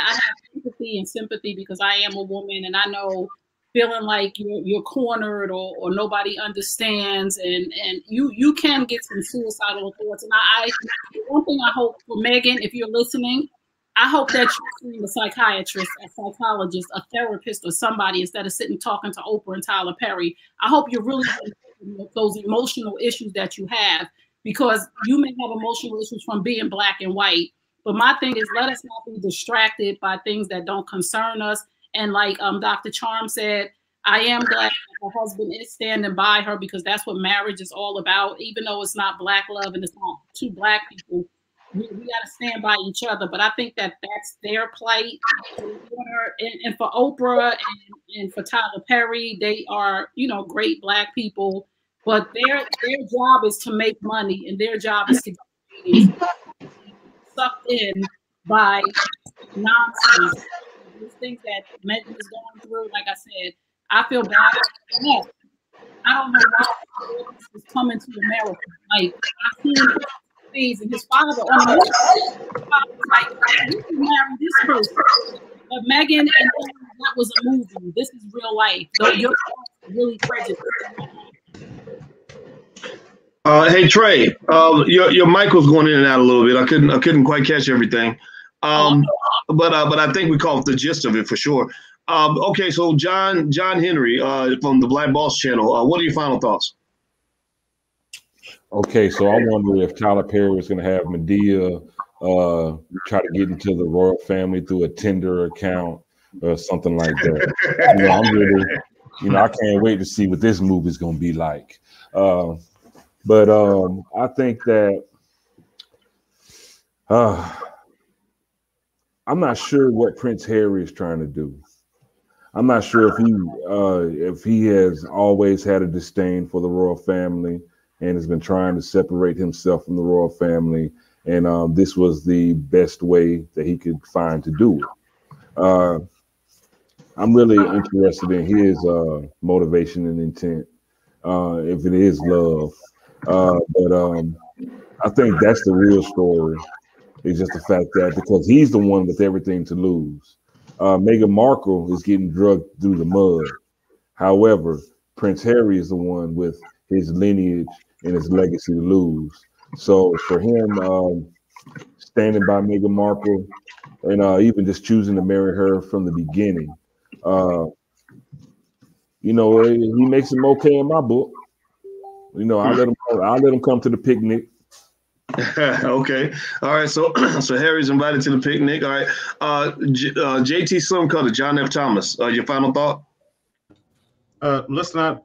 have empathy and sympathy because I am a woman, and I know feeling like you're cornered or nobody understands, and you can get some suicidal thoughts. And one thing I hope for Meghan, if you're listening, I hope that you're seeing a psychiatrist, a psychologist, a therapist, or somebody instead of sitting talking to Oprah and Tyler Perry. I hope you're really those emotional issues that you have, because you may have emotional issues from being Black and white. But my thing is, let us not be distracted by things that don't concern us. And like Dr. Charm said, I am glad that her husband is standing by her, because that's what marriage is all about. Even though it's not Black love and it's not 2 Black people, we got to stand by each other. But I think that that's their plight. And for Oprah and for Tyler Perry, they are, you know, great Black people. But their job is to make money, and their job is to get sucked in by nonsense. These things that Meghan is going through, like I said, I feel bad. Yes. I don't know why this is coming to America. Like, I've seen things, and his father on the was like, you can marry this person. But Meghan and that was a movie. This is real life. So you're really prejudiced. Hey Trey, your mic was going in and out a little bit. I couldn't quite catch everything, but I think we caught the gist of it for sure. Okay, so John Henry from the Black Boss Channel. What are your final thoughts? Okay, so I wonder if Tyler Perry was going to have Medea try to get into the royal family through a Tinder account or something like that. I'm really, I can't wait to see what this movie's going to be like. But I think that I'm not sure what Prince Harry is trying to do. I'm not sure if he has always had a disdain for the royal family and has been trying to separate himself from the royal family, and this was the best way that he could find to do it. I'm really interested in his motivation and intent, if it is love. But I think that's the real story. It's just the fact that because he's the one with everything to lose. Meghan Markle is getting drugged through the mud. However, Prince Harry is the one with his lineage and his legacy to lose. So for him standing by Meghan Markle and even just choosing to marry her from the beginning, he makes him okay in my book. I let him come to the picnic. Okay. All right. So Harry's invited to the picnic. All right. JT Slim Cutter, John F. Thomas. Your final thought? Let's not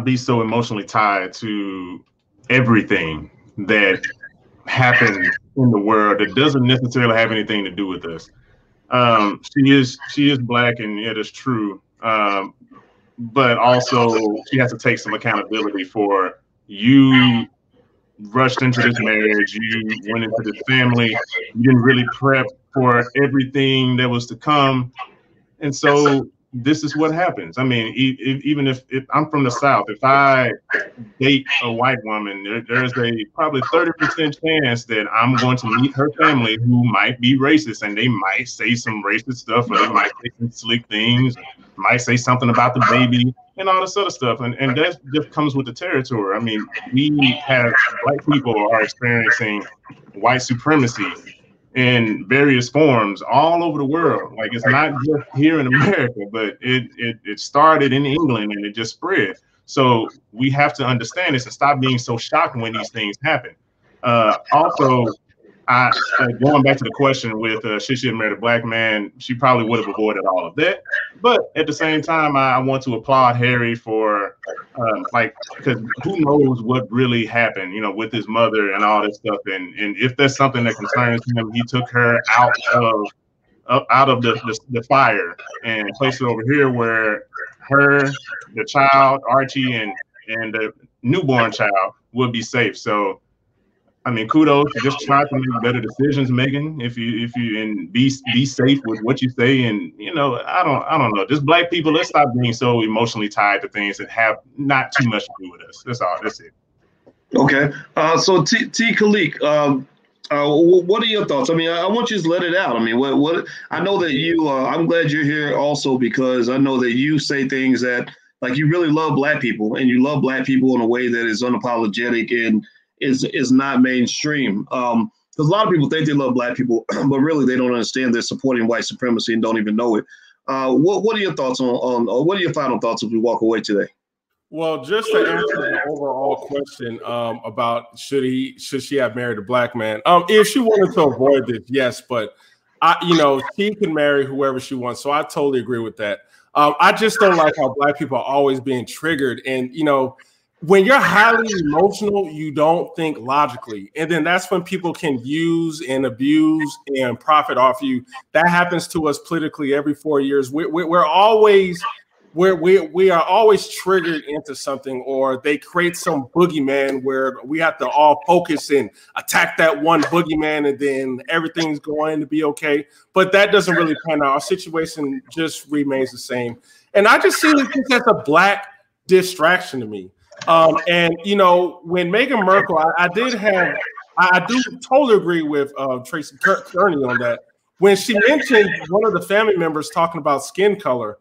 be so emotionally tied to everything that happens in the world that doesn't necessarily have anything to do with us. She is Black, and it is true. But also she has to take some accountability for you rushed into this marriage. You went into this family. You didn't really prep for everything that was to come. And so this is what happens. I mean, even if I'm from the South, if I date a white woman, there's a probably 30% chance that I'm going to meet her family who might be racist, and they might say some racist stuff, or they might say some slick things, might say something about the baby and all this other stuff. And that just comes with the territory. I mean, white people are experiencing white supremacy in various forms all over the world. Like, it's not just here in America, but it started in England and it just spread. So we have to understand this and stop being so shocked when these things happen. Also, going back to the question with should she have married a black man, she probably would have avoided all of that. But at the same time, I want to applaud Harry for because who knows what really happened, with his mother and all this stuff. And if that's something that concerns him, he took her out of the fire and placed it over here where her, the child, Archie, and the newborn child would be safe. So, I mean, kudos. Just try to make better decisions, Meghan. If you and be safe with what you say. And I don't know. Just black people, let's stop being so emotionally tied to things that have not too much to do with us. That's all. That's it. Okay. So T. Khalik, what are your thoughts? I mean, I want you to let it out. I mean, what I know that you. I'm glad you're here also because I know that you say things that like you really love black people, and you love black people in a way that is unapologetic and is not mainstream. Because a lot of people think they love black people, but really they don't understand they're supporting white supremacy and don't even know it. What are your thoughts on what are your final thoughts as we walk away today? Well, just to answer the overall question about should she have married a black man? If she wanted to avoid this, yes, but she can marry whoever she wants. So I totally agree with that. I just don't like how black people are always being triggered, and when you're highly emotional, you don't think logically. And then that's when people can use and abuse and profit off you. That happens to us politically every 4 years. We are always triggered into something, or they create some boogeyman where we have to all focus and attack that one boogeyman, and then everything's going to be okay. But that doesn't really pan out. Our situation just remains the same. And I just see this as a black distraction to me. And when Meghan Markle, I do totally agree with Tracy Kearney on that. When she mentioned one of the family members talking about skin color,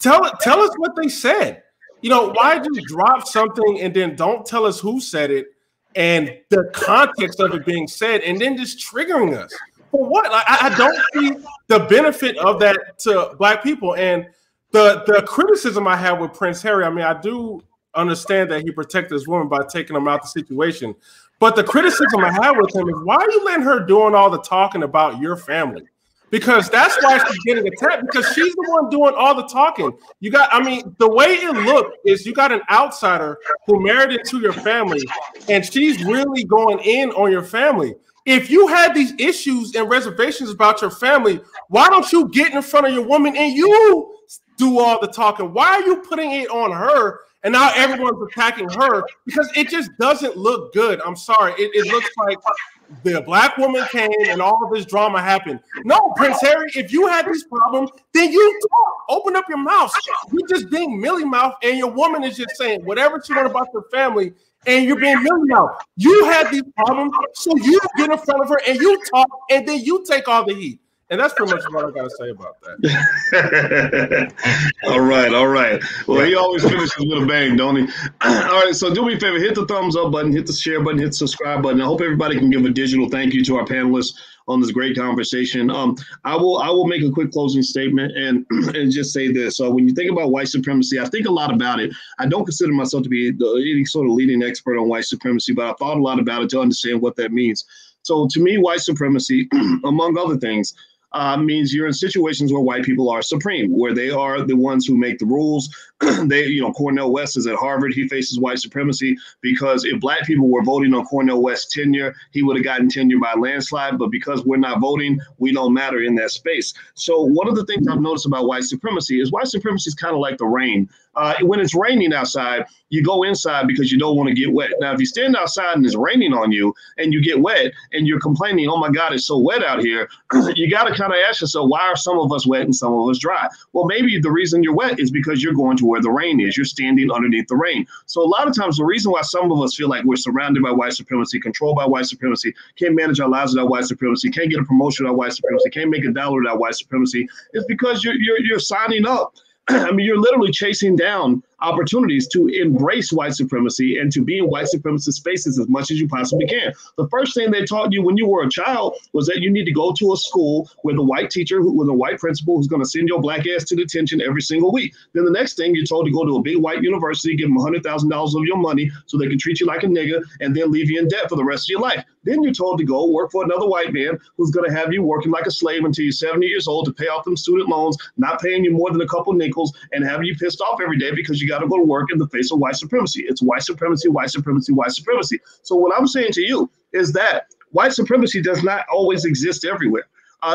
tell us what they said. Why just drop something and then don't tell us who said it and the context of it being said, and then just triggering us for what? I don't see the benefit of that to black people. And the criticism I have with Prince Harry, I mean, I do understand that he protected his woman by taking him out the situation. But the criticism I have with him is, why are you letting her doing all the talking about your family? Because that's why she's getting attacked, because she's the one doing all the talking. The way it looked is you got an outsider who married into your family, and she's really going in on your family. If you had these issues and reservations about your family, why don't you get in front of your woman and you do all the talking? Why are you putting it on her? And now everyone's attacking her because it just doesn't look good. I'm sorry. It looks like the black woman came and all of this drama happened. No, Prince Harry, if you had these problems, then you talk. Open up your mouth. You're just being Millie Mouth, and your woman is just saying whatever she wants about your family, and you're being Millie Mouth. You had these problems, so you get in front of her and you talk, and then you take all the heat. And that's pretty much what I got to say about that. All right. Well, he always finishes with a bang, don't he? All right, so do me a favor, hit the thumbs up button, hit the share button, hit the subscribe button. I hope everybody can give a digital thank you to our panelists on this great conversation. I will make a quick closing statement and just say this. So when you think about white supremacy, I think a lot about it. I don't consider myself to be any sort of leading expert on white supremacy, but I thought a lot about it to understand what that means. So to me, white supremacy, among other things, means you're in situations where white people are supreme, where they are the ones who make the rules. Cornel West is at Harvard. He faces white supremacy because if black people were voting on Cornel West's tenure, he would have gotten tenure by landslide. But because we're not voting, we don't matter in that space. So one of the things I've noticed about white supremacy is kind of like the rain. When it's raining outside, you go inside because you don't want to get wet. Now, if you stand outside and it's raining on you and you get wet and you're complaining, oh my God, it's so wet out here, you got to kind of ask yourself, why are some of us wet and some of us dry? Well, maybe the reason you're wet is because you're going to where the rain is. You're standing underneath the rain. So a lot of times the reason why some of us feel like we're surrounded by white supremacy, controlled by white supremacy, can't manage our lives without white supremacy, can't get a promotion without white supremacy, can't make $1 without white supremacy, is because you're signing up. I mean, you're literally chasing down opportunities to embrace white supremacy and to be in white supremacist spaces as much as you possibly can. The first thing they taught you when you were a child was that you need to go to a school with a white teacher, with a white principal who's going to send your black ass to detention every single week. Then the next thing, you're told to go to a big white university, give them $100,000 of your money so they can treat you like a nigga and then leave you in debt for the rest of your life. Then you're told to go work for another white man who's going to have you working like a slave until you're 70 years old to pay off them student loans, not paying you more than a couple nickels, and have you pissed off every day because you got to go to work in the face of white supremacy. It's white supremacy, white supremacy, white supremacy. So what I'm saying to you is that white supremacy does not always exist everywhere.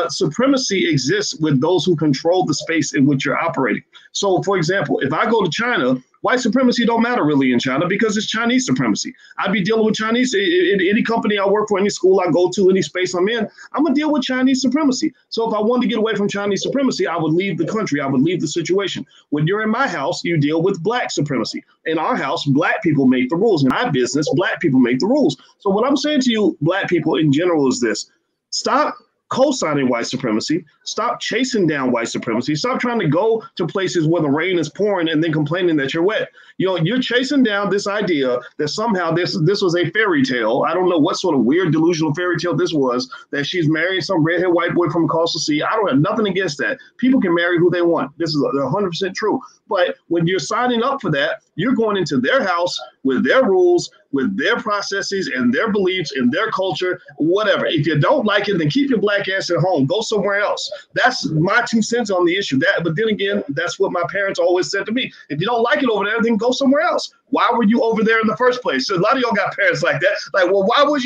Supremacy exists with those who control the space in which you're operating. So, for example, if I go to China, white supremacy don't matter really in China because it's Chinese supremacy. I'd be dealing with Chinese in any company I work for, any school I go to, any space I'm in. I'm gonna deal with Chinese supremacy. So if I wanted to get away from Chinese supremacy, I would leave the country. I would leave the situation. When you're in my house, you deal with black supremacy. In our house, black people make the rules. In my business, black people make the rules. So what I'm saying to you, black people in general, is this: stop co-signing white supremacy, stop chasing down white supremacy, stop trying to go to places where the rain is pouring and then complaining that you're wet. You know, you're chasing down this idea that somehow this was a fairy tale. I don't know what sort of weird delusional fairy tale this was, that she's marrying some redhead white boy from across the sea. I don't have nothing against that. People can marry who they want. This is 100% true. But when you're signing up for that, you're going into their house with their rules, with their processes and their beliefs and their culture, whatever. If you don't like it, then keep your black ass at home. Go somewhere else. That's my 2 cents on the issue. But then again, that's what my parents always said to me. If you don't like it over there, then go somewhere else. Why were you over there in the first place? So a lot of y'all got parents like that. Like, well, why were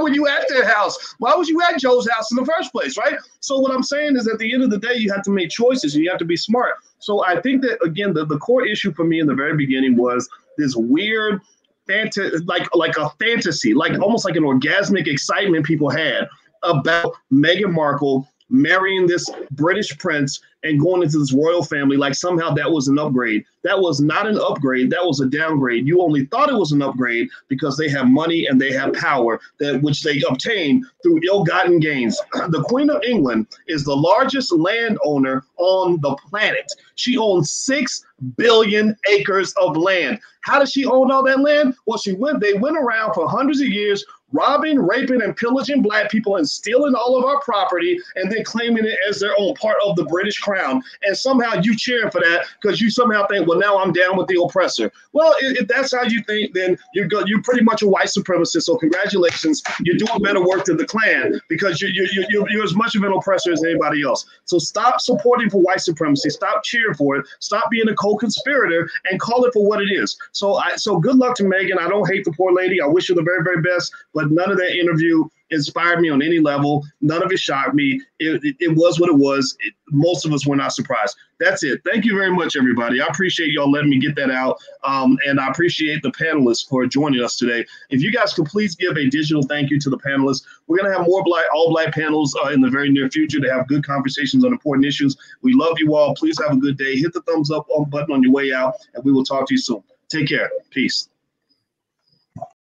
you at their house? Why was you at Joe's house in the first place, right? So what I'm saying is, at the end of the day, you have to make choices and you have to be smart. So I think that, again, the core issue for me in the very beginning was this weird like a fantasy, like almost like an orgasmic excitement people had about Meghan Markle marrying this British prince and going into this royal family, like somehow that was an upgrade. That was not an upgrade. That was a downgrade. You only thought it was an upgrade because they have money and they have power, which they obtained through ill-gotten gains. The Queen of England is the largest landowner on the planet. She owns 6 billion acres of land. How does she own all that land? Well, they went around for hundreds of years robbing, raping, and pillaging black people and stealing all of our property and then claiming it as their own part of the British crown. And somehow you cheering for that because you somehow think, well, now I'm down with the oppressor. Well, if that's how you think, then you're pretty much a white supremacist. So congratulations, you're doing better work than the Klan because you're as much of an oppressor as anybody else. So stop supporting for white supremacy. Stop cheering for it. Stop being a co-conspirator and call it for what it is. So good luck to Meghan. I don't hate the poor lady. I wish her the very, very best. But none of that interview inspired me on any level. None of it shocked me. It was what it was. Most of us were not surprised. That's it. Thank you very much, everybody. I appreciate y'all letting me get that out. And I appreciate the panelists for joining us today. If you guys could please give a digital thank you to the panelists. We're going to have more all black panels in the very near future to have good conversations on important issues. We love you all. Please have a good day. Hit the thumbs up button on your way out, and we will talk to you soon. Take care. Peace.